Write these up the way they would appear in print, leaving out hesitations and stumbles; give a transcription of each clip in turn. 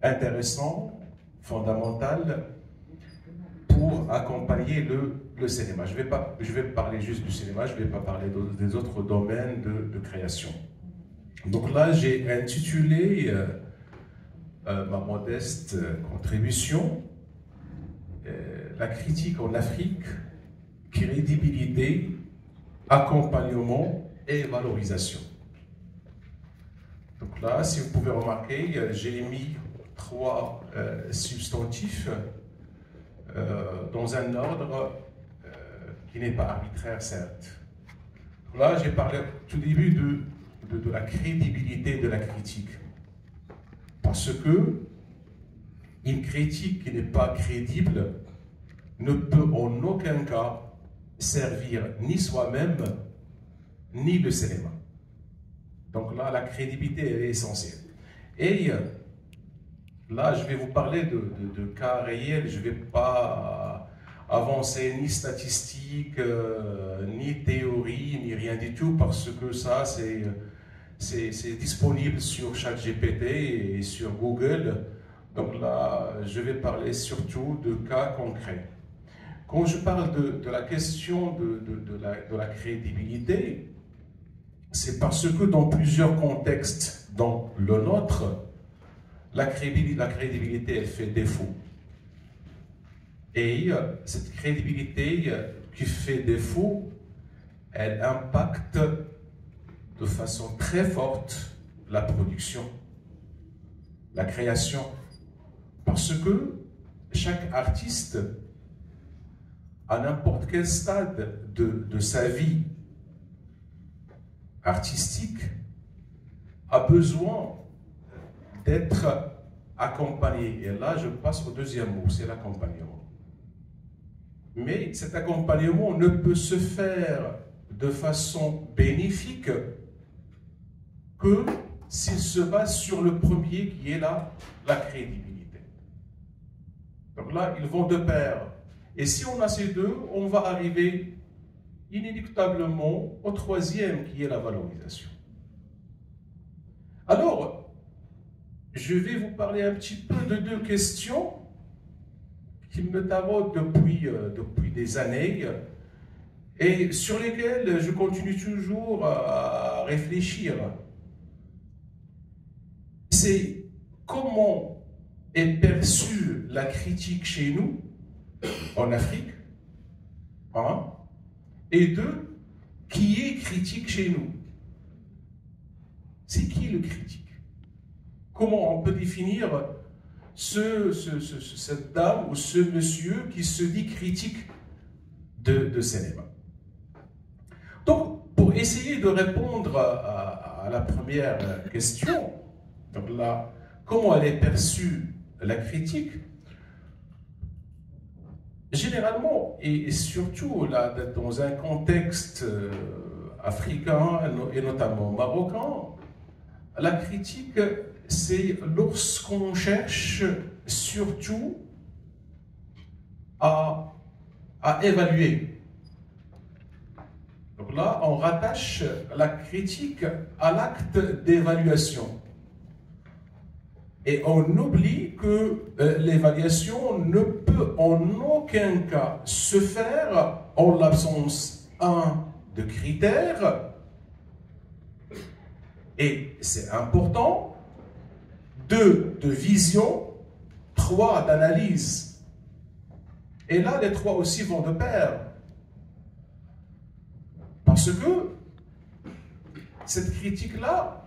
intéressant, fondamental pour accompagner le cinéma. Je vais parler juste du cinéma, je ne vais pas parler des autres domaines de création. Donc là, j'ai intitulé ma modeste contribution la critique en Afrique, crédibilité, accompagnement et valorisation. Donc là, si vous pouvez remarquer, j'ai mis 3 substantifs dans un ordre qui n'est pas arbitraire, certes. Là, j'ai parlé tout début de la crédibilité de la critique. Parce que une critique qui n'est pas crédible ne peut en aucun cas servir ni soi-même, ni le cinéma. Donc là, la crédibilité elle est essentielle. Et là, je vais vous parler de cas réels. Je ne vais pas avancer ni statistiques, ni théorie, ni rien du tout, parce que ça, c'est disponible sur ChatGPT et sur Google. Donc là, je vais parler surtout de cas concrets. Quand je parle de la question de la crédibilité, c'est parce que dans plusieurs contextes, dans le nôtre, la crédibilité, elle fait défaut. Et cette crédibilité qui fait défaut, elle impacte de façon très forte la production, la création. Parce que chaque artiste, à n'importe quel stade de sa vie artistique, a besoin d'être accompagné. Et là, je passe au deuxième mot, c'est l'accompagnement. Mais cet accompagnement ne peut se faire de façon bénéfique que s'il se base sur le premier qui est la crédibilité. Donc là, ils vont de pair. Et si on a ces deux, on va arriver inéluctablement au troisième qui est la valorisation. Alors, je vais vous parler un petit peu de 2 questions qui me taraudent depuis des années et sur lesquelles je continue toujours à réfléchir. C'est comment est perçue la critique chez nous, en Afrique, et 2, qui est critique chez nous? C'est qui le critique? Comment on peut définir cette dame ou ce monsieur qui se dit critique de cinéma? Donc, pour essayer de répondre à la première question, donc là, comment elle est perçue, la critique? Généralement, et surtout là, dans un contexte africain et notamment marocain, la critique, c'est lorsqu'on cherche surtout à évaluer. Donc là, on rattache la critique à l'acte d'évaluation. Et on oublie que l'évaluation ne peut en aucun cas se faire en l'absence, 1, de critères, et c'est important, 2, de vision, 3, d'analyse. Et là, les 3 aussi vont de pair. Parce que cette critique-là,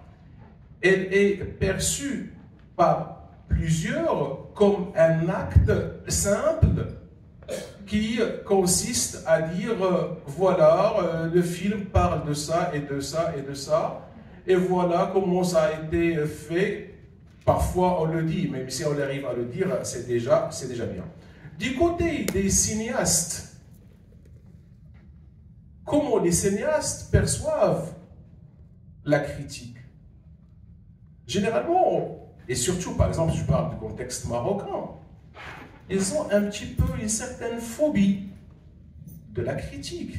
elle est perçue par plusieurs comme un acte simple qui consiste à dire voilà, le film parle de ça et de ça et de ça, et voilà comment ça a été fait. Parfois on le dit, même si on arrive à le dire, c'est déjà bien. Du côté des cinéastes, comment les cinéastes perçoivent la critique? Généralement, et surtout, par exemple, je parle du contexte marocain, ils ont un petit peu une certaine phobie de la critique.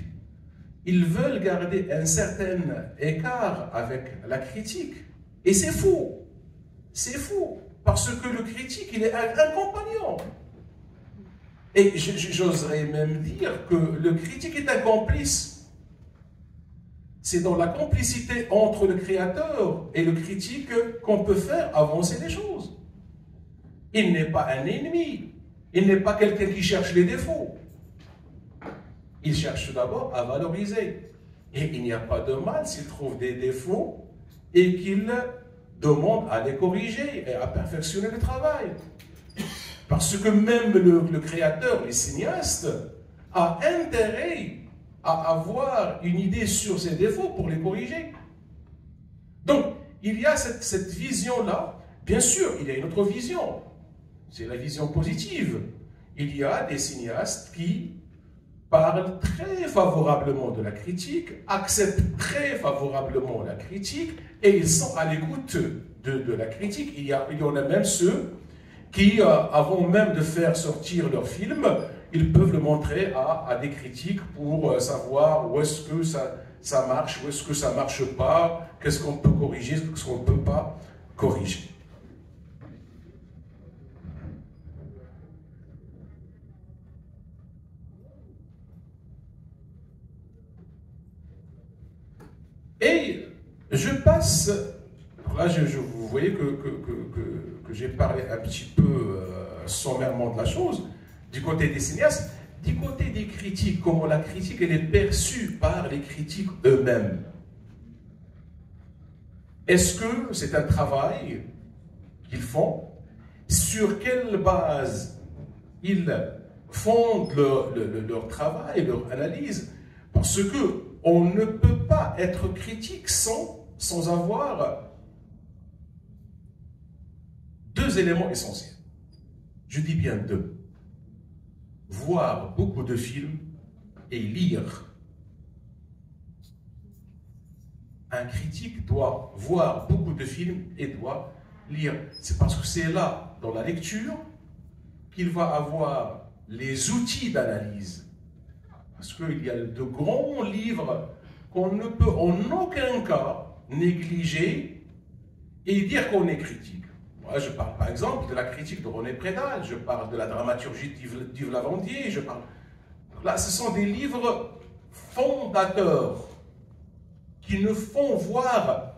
Ils veulent garder un certain écart avec la critique. Et c'est faux. C'est faux. Parce que le critique, il est un compagnon. Et j'oserais même dire que le critique est un complice. C'est dans la complicité entre le créateur et le critique qu'on peut faire avancer les choses. Il n'est pas un ennemi. Il n'est pas quelqu'un qui cherche les défauts. Il cherche d'abord à valoriser. Et il n'y a pas de mal s'il trouve des défauts et qu'il demande à les corriger et à perfectionner le travail. Parce que même le créateur, les cinéastes, a intérêt à avoir une idée sur ses défauts pour les corriger. Donc, il y a cette vision-là. Bien sûr, il y a une autre vision. C'est la vision positive. Il y a des cinéastes qui parlent très favorablement de la critique, acceptent très favorablement la critique, et ils sont à l'écoute de la critique. Il y en a même ceux qui, avant même de faire sortir leur film, ils peuvent le montrer à des critiques pour savoir où est-ce que ça marche, où est-ce que ça ne marche pas, qu'est-ce qu'on peut corriger, qu'est-ce qu'on ne peut pas corriger. Et je passe, là vous voyez que j'ai parlé un petit peu sommairement de la chose, du côté des cinéastes, du côté des critiques, comment la critique elle est perçue par les critiques eux-mêmes. Est-ce que c'est un travail qu'ils font? Sur quelle base ils fondent leur travail, leur analyse? Parce que on ne peut pas être critique sans avoir deux éléments essentiels. Je dis bien deux. Voir beaucoup de films et lire. Un critique doit voir beaucoup de films et doit lire. C'est parce que c'est là, dans la lecture, qu'il va avoir les outils d'analyse. Parce qu'il y a de grands livres qu'on ne peut en aucun cas négliger et dire qu'on est critique. Moi, je parle par exemple de la critique de René Prédal, je parle de la dramaturgie d'Yves Lavandier, je parle... Là, ce sont des livres fondateurs qui nous font voir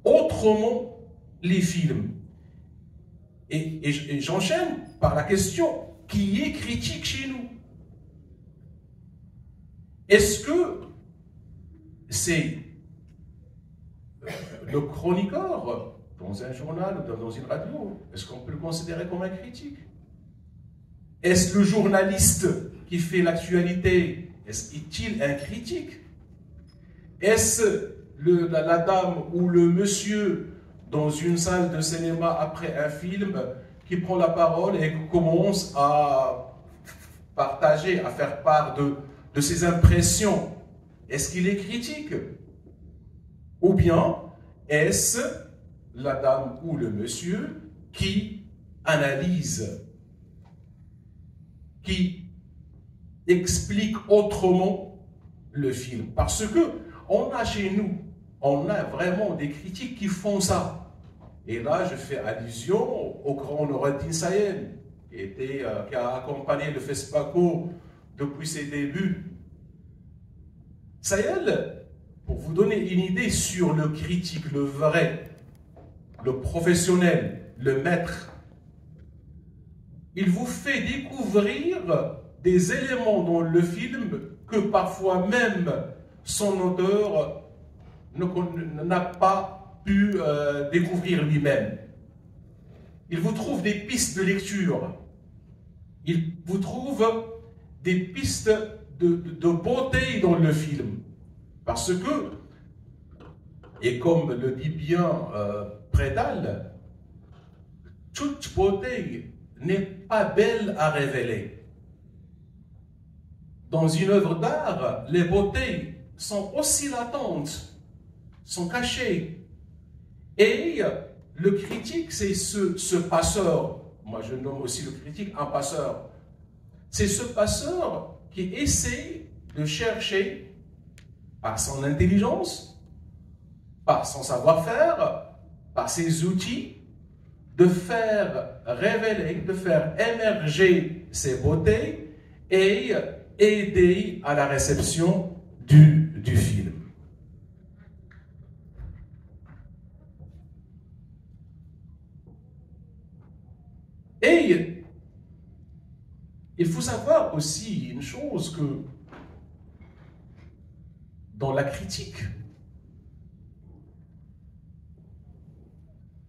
autrement les films. Et j'enchaîne par la question, qui est critique chez nous? Est-ce que c'est le chroniqueur dans un journal ou dans une radio? Est-ce qu'on peut le considérer comme un critique? Est-ce le journaliste qui fait l'actualité? Est-il un critique? Est-ce la dame ou le monsieur dans une salle de cinéma après un film qui prend la parole et commence à partager, à faire part de ses impressions? Est-ce qu'il est critique? Ou bien est-ce la dame ou le monsieur qui analyse, qui explique autrement le film? Parce que on a chez nous, on a vraiment des critiques qui font ça. Et là, je fais allusion au grand Noureddin Sayen, qui a accompagné le FESPACO depuis ses débuts. Sayen, pour vous donner une idée sur le critique, le vrai, le professionnel, le maître, il vous fait découvrir des éléments dans le film que parfois même son auteur n'a pas pu découvrir lui-même. Il vous trouve des pistes de lecture. Il vous trouve des pistes de beauté dans le film. Parce que, et comme le dit bien Prédal, toute beauté n'est pas belle à révéler. Dans une œuvre d'art, les beautés sont aussi latentes, sont cachées. Et le critique, c'est ce passeur. Moi, je nomme aussi le critique un passeur. C'est ce passeur qui essaie de chercher, par son intelligence, par son savoir-faire, par ses outils, de faire révéler, de faire émerger ses beautés et aider à la réception du film. Et il faut savoir aussi une chose, que dans la critique,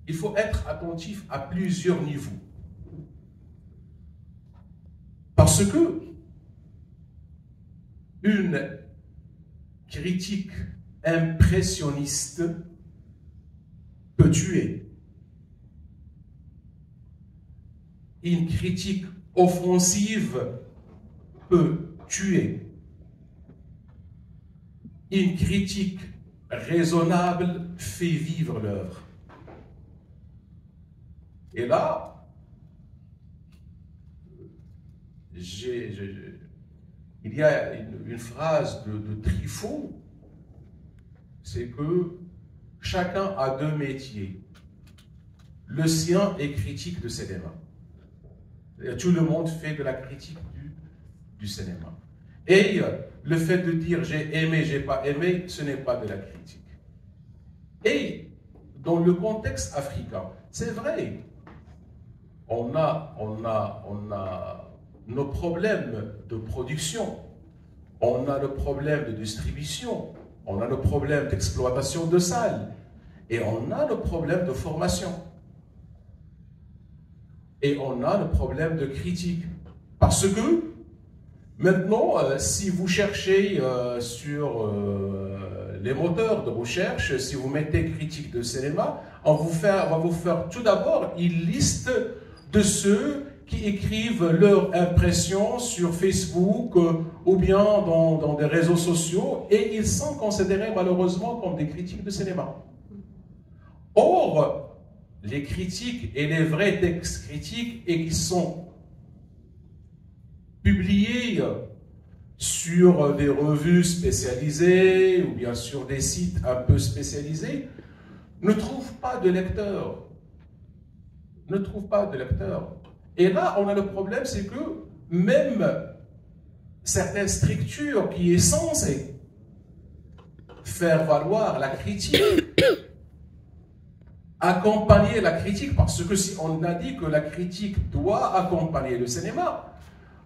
il faut être attentif à plusieurs niveaux. Parce que une critique impressionniste peut tuer. Une critique offensive peut tuer. Une critique raisonnable fait vivre l'œuvre. Et là, il y a une phrase de Truffaut, c'est que chacun a deux métiers. Le sien est critique de cinéma. Tout le monde fait de la critique du cinéma. Et le fait de dire j'ai aimé, j'ai pas aimé, ce n'est pas de la critique. Et dans le contexte africain, c'est vrai, on a nos problèmes de production, on a le problème de distribution, on a le problème d'exploitation de salles, et on a le problème de formation. Et on a le problème de critique. Parce que, maintenant, si vous cherchez sur les moteurs de recherche, si vous mettez critique de cinéma, on va vous faire tout d'abord une liste de ceux qui écrivent leurs impressions sur Facebook ou bien dans des réseaux sociaux, et ils sont considérés malheureusement comme des critiques de cinéma. Or, les critiques et les vrais textes critiques et qui sont publiés sur des revues spécialisées ou bien sur des sites un peu spécialisés ne trouvent pas de lecteurs. Ne trouvent pas de lecteurs. Et là, on a le problème, c'est que même certaines structures qui est censées faire valoir la critique, accompagner la critique, parce que si on a dit que la critique doit accompagner le cinéma,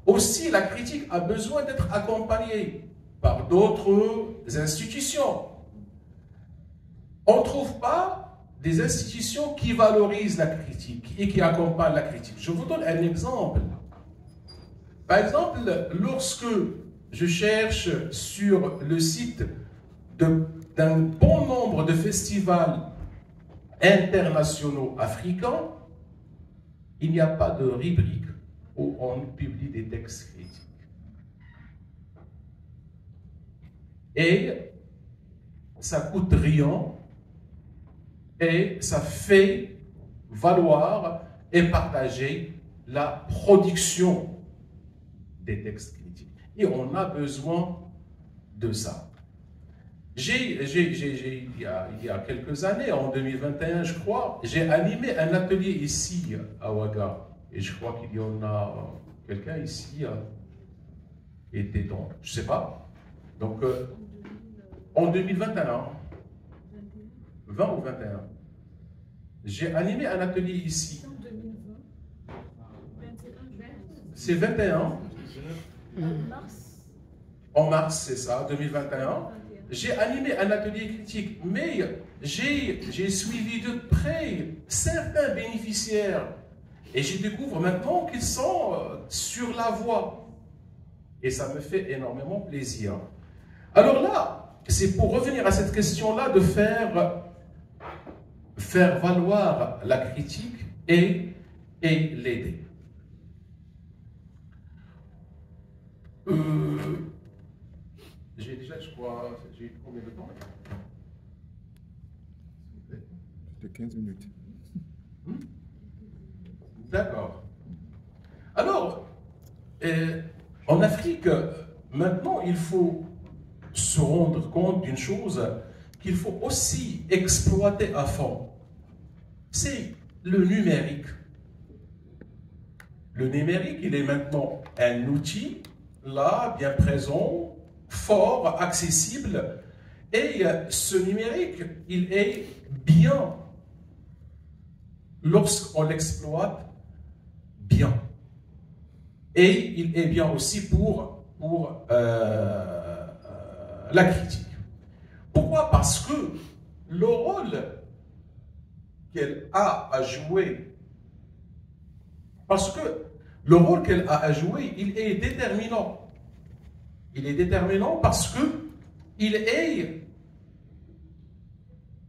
aussi la critique a besoin d'être accompagnée par d'autres institutions. On ne trouve pas des institutions qui valorisent la critique et qui accompagnent la critique. Je vous donne un exemple. Par exemple, lorsque je cherche sur le site d'un bon nombre de festivals internationaux africains, il n'y a pas de rubrique où on publie des textes critiques. Et ça coûte rien et ça fait valoir et partager la production des textes critiques. Et on a besoin de ça. Il y a quelques années, en 2021, je crois, j'ai animé un atelier ici à Ouaga. Et je crois qu'il y en a quelqu'un ici qui était dans, je ne sais pas. Donc, en 2021, 20 ou 21, j'ai animé un atelier ici. C'est 21. En mars, c'est ça, 2021. J'ai animé un atelier critique, mais j'ai suivi de près certains bénéficiaires. Et je découvre maintenant qu'ils sont sur la voie. Et ça me fait énormément plaisir. Alors là, c'est pour revenir à cette question-là de faire valoir la critique et l'aider. J'ai déjà, je crois, j'ai eu combien de temps? De 15 minutes. D'accord. Alors, en Afrique, maintenant, il faut se rendre compte d'une chose, qu'il faut aussi exploiter à fond. C'est le numérique. Le numérique, il est maintenant un outil, là, bien présent, fort, accessible. Et ce numérique, il est bien lorsqu'on l'exploite bien. Et il est bien aussi pour la critique. Pourquoi? Parce que le rôle qu'elle a à jouer, il est déterminant. Il est déterminant parce que il est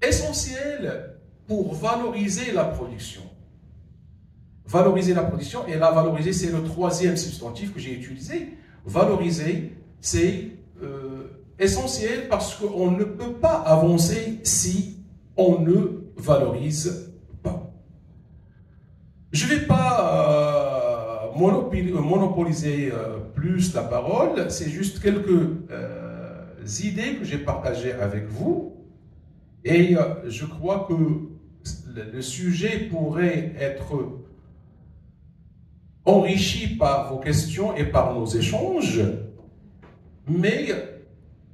essentiel pour valoriser la production. Valoriser la production, et là, valoriser, c'est le troisième substantif que j'ai utilisé. Valoriser, c'est essentiel parce qu'on ne peut pas avancer si on ne valorise pas. Je ne vais pas monopoliser plus la parole, c'est juste quelques idées que j'ai partagées avec vous. Et je crois que le sujet pourrait être enrichi par vos questions et par nos échanges. Mais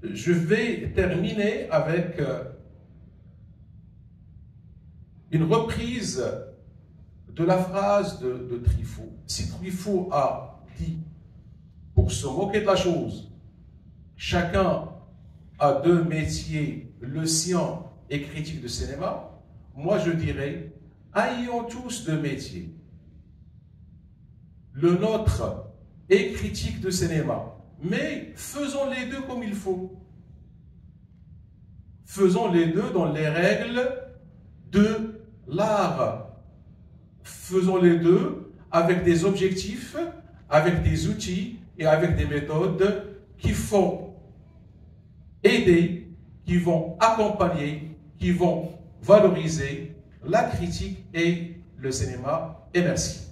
je vais terminer avec une reprise de la phrase de Truffaut. Si Truffaut a dit, pour se moquer de la chose, chacun a deux métiers, le sien et critique de cinéma, moi je dirais, ayons tous deux métiers. Le nôtre est critique de cinéma, mais faisons les deux comme il faut. Faisons les deux dans les règles de l'art. Faisons les deux avec des objectifs, avec des outils et avec des méthodes qui vont aider, qui vont accompagner, qui vont valoriser la critique et le cinéma. Et merci.